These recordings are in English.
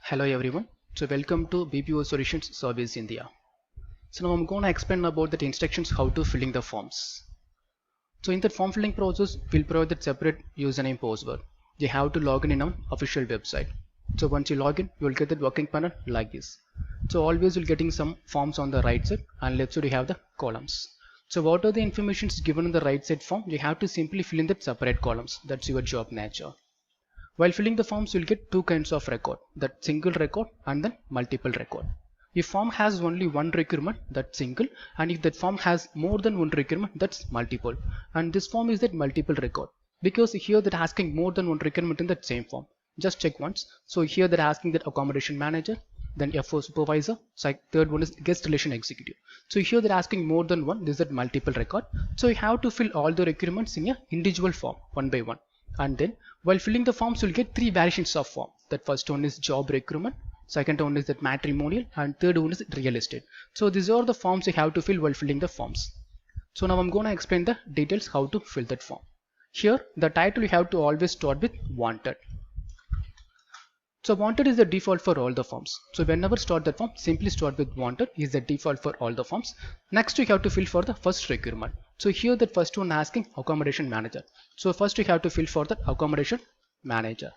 Hello everyone. So welcome to BPO Solutions Service India. So now I'm going to explain about the instructions how to filling the forms. So in the form filling process, we'll provide the separate username password. You have to log in our official website. So once you log in, you will get the working panel like this. So always you're getting some forms on the right side and left side you have the columns. So what are the informations given in the right side form? You have to simply fill in the separate columns. That's your job nature. While filling the forms, you'll get two kinds of record, that single record and then multiple record. If form has only one requirement, that's single, and if that form has more than one requirement, that's multiple. And this form is that multiple record because here they're asking more than one requirement in that same form. Just check once. So here they're asking that accommodation manager, then FO supervisor, so third one is guest relation executive. So here they're asking more than one, this is that multiple record. So you have to fill all the requirements in a individual form one by one. And then while filling the forms, you'll get three variations of form. That first one is job requirement, second one is that matrimonial, and third one is real estate. So these are the forms you have to fill while filling the forms. So now I'm going to explain the details how to fill that form. Here the title you have to always start with wanted. So wanted is the default for all the forms. So whenever start that form, simply start with wanted is the default for all the forms. Next you have to fill for the first requirement. So here that first one asking accommodation manager. So first you have to fill for the accommodation manager.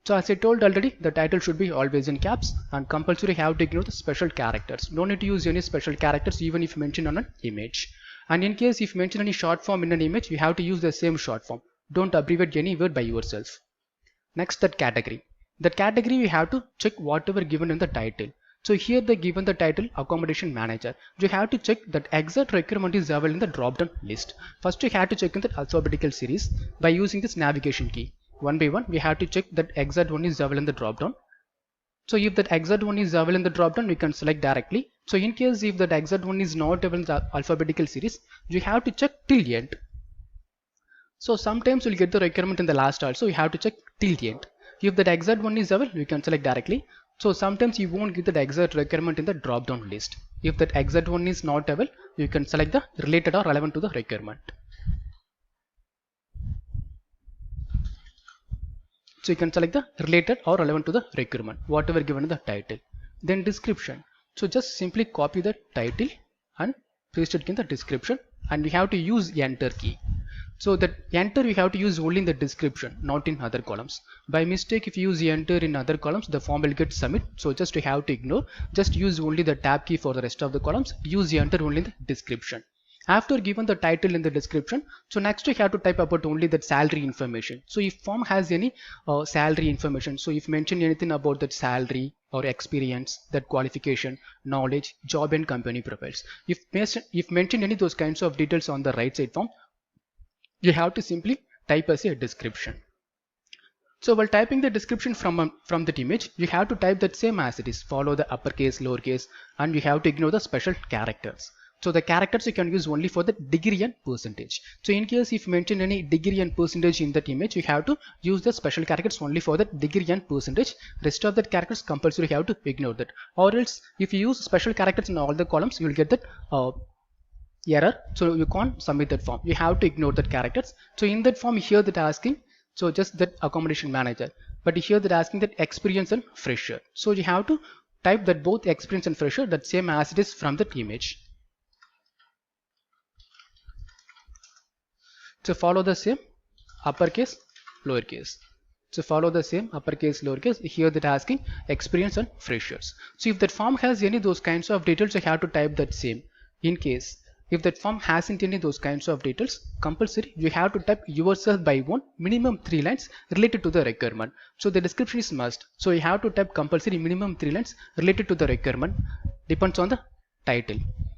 So as I told already, the title should be always in caps and compulsory have to ignore the special characters. No need to use any special characters even if mentioned on an image. And in case if mention any short form in an image, you have to use the same short form. Don't abbreviate any word by yourself. Next, that category. That category you have to check whatever given in the title. So here they given the title accommodation manager. You have to check that exact requirement is available in the drop down list. First you have to check in the alphabetical series by using this navigation key. One by one we have to check that exact one is available in the drop down. So if that exact one is available in the drop down, we can select directly. So in case if that exact one is not available in the alphabetical series, you have to check till the end. So sometimes you'll get the requirement in the last also, you have to check till the end. If that exact one is available, you can select directly. So sometimes you won't get that exact requirement in the drop down list. If that exact one is not available, you can select the related or relevant to the requirement. So you can select the related or relevant to the requirement, whatever given in the title. Then description. So just simply copy the title and paste it in the description, and we have to use enter key. So that enter we have to use only in the description, not in other columns. By mistake if you use enter in other columns, the form will get submit. So just you have to ignore, just use only the tab key for the rest of the columns, use enter only in the description. After given the title in the description, so next you have to type about only that salary information. So if form has any salary information, so if mention anything about that salary or experience, that qualification, knowledge, job and company profiles. If mention any of those kinds of details on the right side form, you have to simply type as a description. So while typing the description from that image, you have to type that same as it is, follow the uppercase, lowercase, and you have to ignore the special characters. So the characters you can use only for the degree and percentage. So in case if you mention any degree and percentage in that image, you have to use the special characters only for the degree and percentage. Rest of the characters compulsory you have to ignore that. Or else if you use special characters in all the columns, you will get that error. So you can't submit that form. You have to ignore that characters. So in that form here that asking, so just that accommodation manager, but here they're asking that experience and fresher. So you have to type that both experience and fresher that same as it is from that image. So follow the same uppercase, lowercase. So follow the same uppercase, lowercase. Here they're asking experience and freshers. So if that form has any of those kinds of details, you have to type that same. In case if that form hasn't any of those kinds of details, compulsory you have to type yourself by one, minimum 3 lines related to the requirement. So the description is must. So you have to type compulsory minimum 3 lines related to the requirement, depends on the title.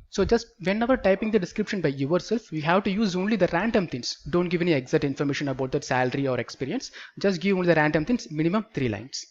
So just whenever typing the description by yourself, you have to use only the random things. Don't give any exact information about that salary or experience. Just give only the random things, minimum 3 lines.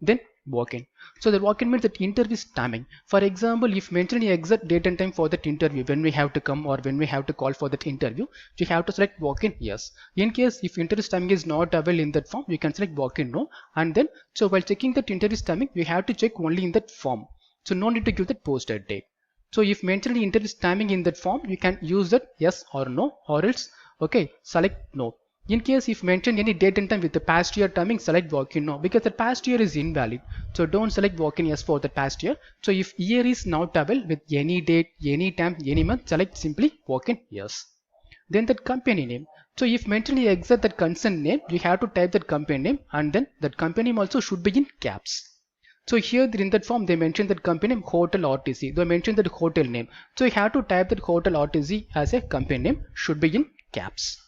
Then walk-in. So the walk-in means that interview is timing. For example, if mention the exact date and time for that interview, when we have to come or when we have to call for that interview, you have to select walk-in yes. In case if interview timing is not available in that form, you can select walk-in no. And then so while checking that interview timing, you have to check only in that form. So no need to give that posted date. So if mention the interview timing in that form, you can use that yes or no, or else okay select no. In case if mention any date and time with the past year timing, select walk-in no, because the past year is invalid. So don't select walk-in yes for the past year. So if year is not available with any date, any time, any month, select simply walk-in yes. Then that company name. So if mention the exact that concern name, you have to type that company name, and then that company name also should be in caps. So here in that form they mentioned that company name hotel RTC. They mentioned that hotel name. So you have to type that hotel RTC as a company name, should be in caps.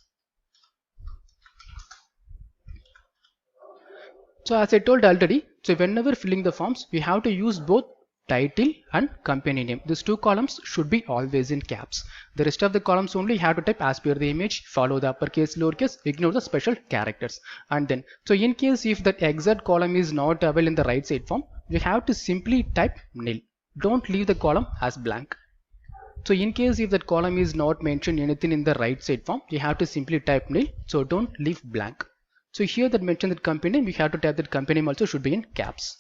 So as I told already, so whenever filling the forms, we have to use both title and company name. These two columns should be always in caps. The rest of the columns only have to type as per the image, follow the uppercase, lowercase, ignore the special characters. And then, so in case if that exact column is not available in the right side form, you have to simply type nil. Don't leave the column as blank. So in case if that column is not mentioned anything in the right side form, you have to simply type nil. So don't leave blank. So here that mention that company name, we have to type that company name also should be in caps.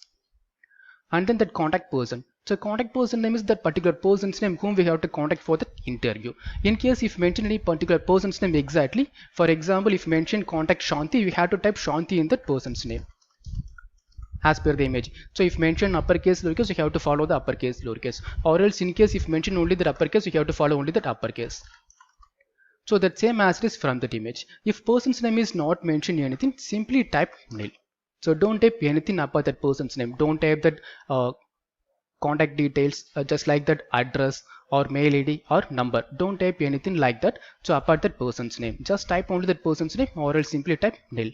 And then that contact person. So contact person name is that particular person's name whom we have to contact for the interview. In case if mention any particular person's name exactly, for example, if mention contact Shanti, we have to type Shanti in that person's name as per the image. So if mention uppercase lowercase, you have to follow the uppercase lowercase, or else in case if mention only the uppercase, you have to follow only that uppercase. So that same as it is from that image. If person's name is not mentioned anything, simply type nil. So don't type anything about that person's name. Don't type that contact details, just like that address or mail ID or number. Don't type anything like that. So apart that person's name, just type only that person's name, or else simply type nil.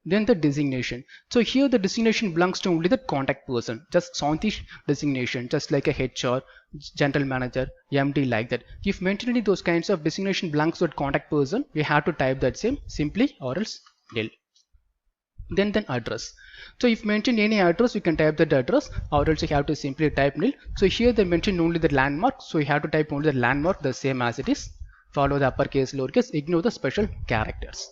Then the designation. So here the designation belongs to only the contact person, just Santish designation, just like a HR, general manager, MD, like that. If mentioned any those kinds of designation belongs to a contact person, we have to type that same simply, or else nil. Then address. So if mentioned any address, you can type that address, or else you have to simply type nil. So here they mentioned only the landmark, so you have to type only the landmark the same as it is. Follow the uppercase, lowercase, ignore the special characters.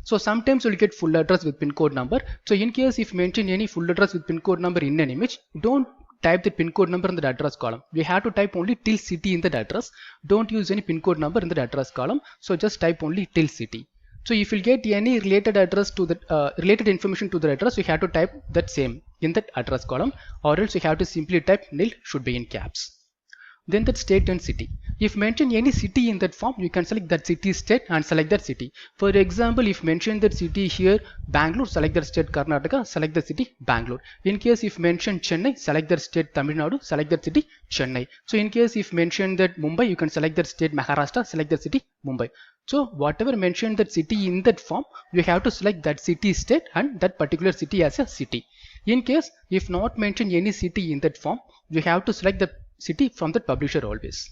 So sometimes you'll get full address with pin code number. So in case if mention any full address with pin code number in an image, don't type the pin code number in the address column. We have to type only till city in the address. Don't use any pin code number in the address column. So just type only till city. So if you get any related address to the related information to the address, you have to type that same in that address column, or else you have to simply type nil, should be in caps. Then that state and city. If mention any city in that form, you can select that city, state, and select that city. For example, if mention that city here Bangalore, select that state Karnataka, select the city Bangalore. In case if mention Chennai, select that state Tamil Nadu, select that city Chennai. So in case if mention that Mumbai, you can select that state Maharashtra, select that city Mumbai. So whatever mentioned that city in that form, you have to select that city, state, and that particular city as a city. In case if not mention any city in that form, you have to select the city from the publisher always.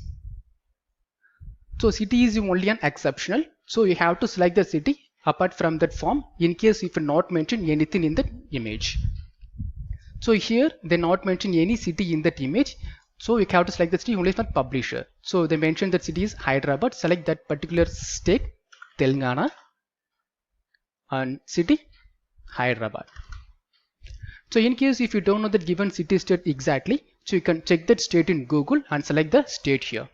So city is only an exceptional, so you have to select the city apart from that form in case if not mention anything in that image. So here they not mention any city in that image, so you have to select the city only for publisher. So they mentioned that city is Hyderabad, select that particular state Telangana and city Hyderabad. So in case if you don't know the given city state exactly, so you can check that state in Google and select the state here.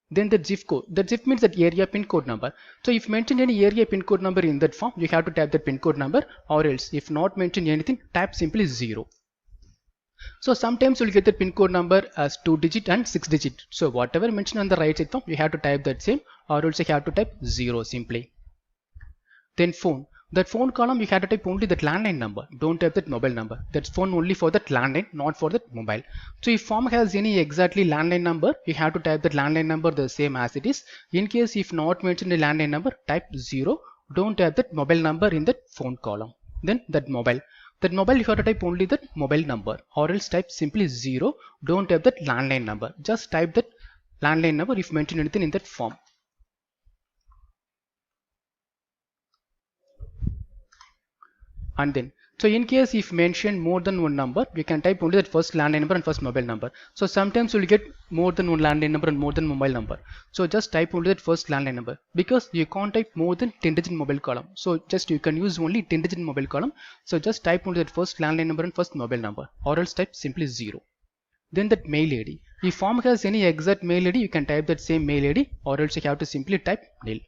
Then the zip code. The zip means that area pin code number. So if mentioned any area pin code number in that form, you have to type that pin code number, or else if not mentioned anything, type simply 0. So sometimes you'll get the pin code number as 2-digit and 6-digit. So whatever mentioned on the right side form, you have to type that same, or else you have to type 0 simply. Then phone. That phone column, you have to type only that landline number. Don't type that mobile number. That's phone only for that landline, not for that mobile. So if form has any exactly landline number, you have to type that landline number the same as it is. In case if not mentioned the landline number, type 0. Don't type that mobile number in that phone column. Then that mobile. That mobile you have to type only that mobile number, or else type simply 0. Don't type that landline number. Just type that landline number if mentioned anything in that form. And then, so in case if mentioned more than one number, you can type only that first landline number and first mobile number. So sometimes you will get more than one landline number and more than mobile number. So just type only that first landline number, because you can't type more than 10-digit mobile column. So just you can use only 10-digit mobile column. So just type only that first landline number and first mobile number, or else type simply 0. Then that mail ID. If form has any exact mail ID, you can type that same mail ID, or else you have to simply type nil.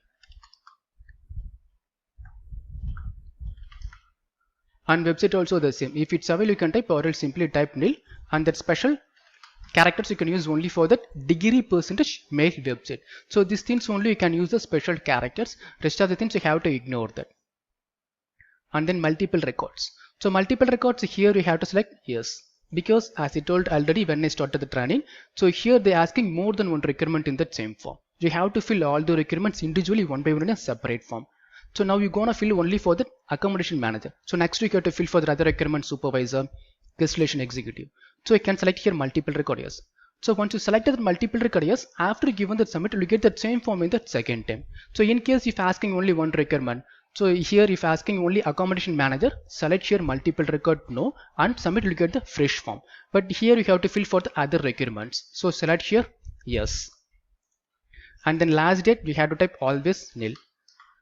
and website also the same. If it's available you can type, or else simply type nil, and that special characters you can use only for that degree percentage mail website. So these things only you can use the special characters, rest of the things you have to ignore that. And then multiple records. So multiple records, here you have to select yes, because as I told already when I started the training, so here they are asking more than one requirement in that same form. You have to fill all the requirements individually one by one in a separate form. So now you're gonna fill only for the accommodation manager. So next week you have to fill for the other requirement supervisor, guest relation executive. So you can select here multiple record yes. So once you selected the multiple record yes, after given the submit, you get that same form in the second time. So in case if asking only one requirement, so here if asking only accommodation manager, select here multiple record no, and submit, you get the fresh form. But here you have to fill for the other requirements. So select here yes. And then last date you have to type always nil,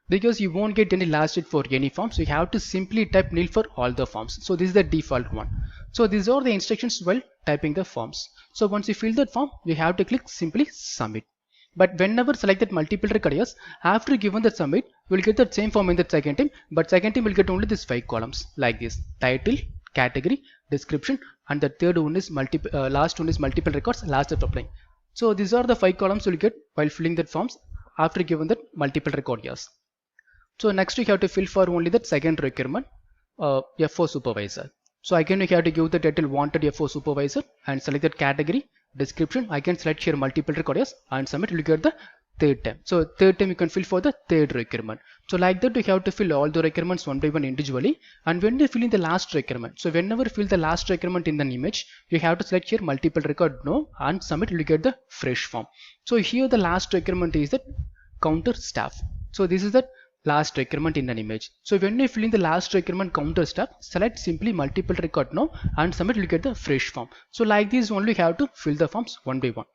because you won't get any last date for any form, so you have to simply type nil for all the forms. So this is the default one. So these are the instructions while typing the forms. So once you fill that form, you have to click simply submit. But whenever selected multiple record yes, after given the submit, you will get the same form in the second time, but second time will get only these 5 columns like this: title, category, description, and the third one is last one is multiple records, last of applying. So these are the 5 columns you will get while filling that forms after given that multiple record yes. So next you have to fill for only that second requirement, F4 supervisor. So again you have to give the title wanted F4 supervisor and select that category, description. I can select here multiple record yes and submit, you get the third time. So third time you can fill for the third requirement. So like that you have to fill all the requirements one by one individually. And when you fill in the last requirement, so whenever you fill the last requirement in an image, you have to select here multiple record no and submit, you get the fresh form. So here the last requirement is that counter staff. So this is the last requirement in an image. So when you fill in the last requirement counter staff, select simply multiple record no and submit, you get the fresh form. So like this only you have to fill the forms one by one.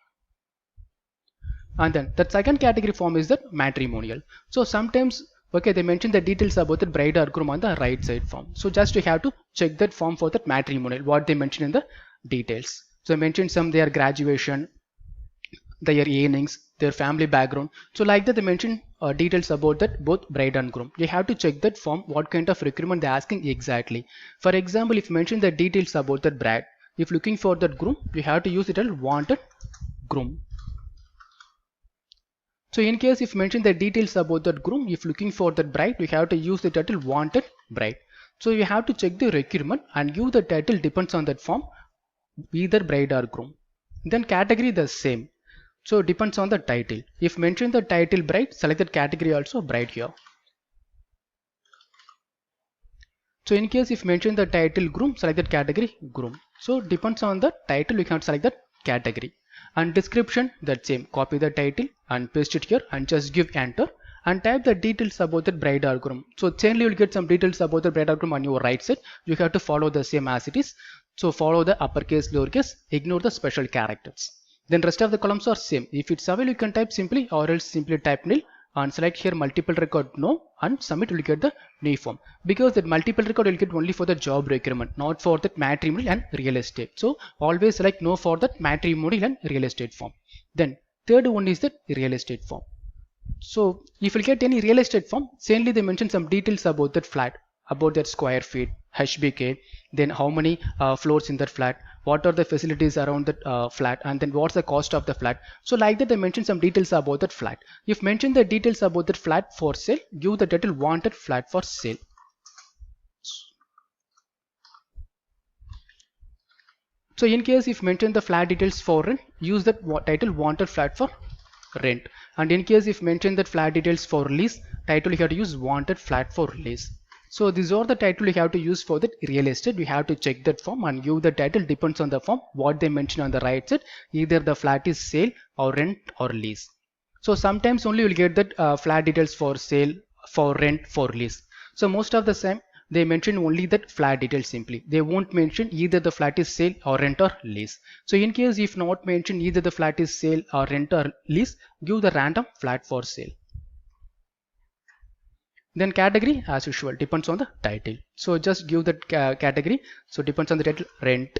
And then the second category form is that matrimonial. So sometimes okay, they mention the details about the bride or groom on the right side form. So just you have to check that form for that matrimonial, what they mention in the details. So I mentioned some their graduation, their earnings, their family background. So like that they mention details about that both bride and groom. You have to check that form what kind of requirement they are asking exactly. For example, if you mention the details about that bride, if looking for that groom, you have to use it as wanted groom. So in case if mention the details about that groom, if looking for that bride, you have to use the title wanted bride. So you have to check the requirement and give the title depends on that form, either bride or groom. Then category the same. So depends on the title. If mention the title bride, select that category also bride here. So in case if mention the title groom, select that category groom. So depends on the title, you can select that category. And description that same, copy the title and paste it here and just give enter and type the details about the bride or groom. So generally you will get some details about the bride or groom on your right side. You have to follow the same as it is. So follow the uppercase, lowercase, ignore the special characters. Then rest of the columns are same. If it's available you can type simply, or else simply type nil and select here multiple record no and submit, you will get the new form. Because that multiple record you will get only for the job requirement, not for that matrimonial and real estate. So always select no for that matrimonial and real estate form. Then third one is the real estate form. So if you get any real estate form, certainly they mention some details about that flat, about that square feet, HBK, then how many floors in that flat, what are the facilities around that flat, and then what's the cost of the flat. So like that they mention some details about that flat. If mention the details about that flat for sale, give the title wanted flat for sale. So in case if mention the flat details for rent, use that title wanted flat for rent. And in case if mention that flat details for lease, title you have to use wanted flat for lease. So these are the title you have to use for the real estate. You have to check that form and give the title depends on the form what they mention on the right side, either the flat is sale or rent or lease. So sometimes only you will get that flat details for sale, for rent, for lease. So most of the time they mention only that flat details simply. They won't mention either the flat is sale or rent or lease. So in case if not mention either the flat is sale or rent or lease, give the random flat for sale. Then category as usual depends on the title. So just give that category. So depends on the title, rent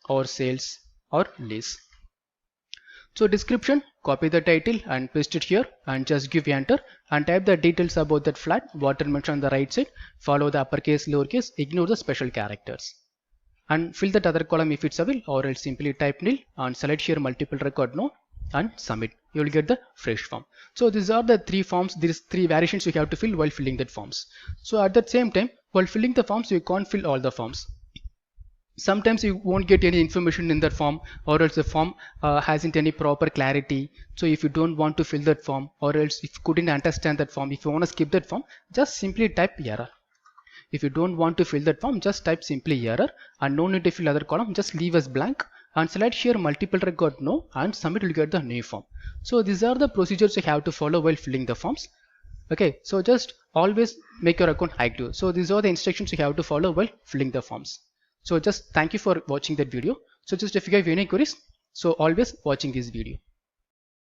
or sales or lease. So description, copy the title and paste it here and just give enter and type the details about that flat, what are mentioned on the right side, follow the uppercase, lowercase, ignore the special characters. And fill that other column if it's available, or else simply type nil and select here multiple record no and submit. You will get the fresh form. So these are the three forms, these three variations you have to fill while filling that forms. So at the same time, while filling the forms, you can't fill all the forms. Sometimes you won't get any information in that form, or else the form hasn't any proper clarity. So if you don't want to fill that form, or else if you couldn't understand that form, if you want to skip that form, just simply type error. If you don't want to fill that form, just type simply error and no need to fill other column, just leave as blank and select here multiple record no and submit, will get the new form. So these are the procedures you have to follow while filling the forms. Okay, so just always make your account active. So these are the instructions you have to follow while filling the forms. So just thank you for watching that video. So just if you have any queries, so always watching this video.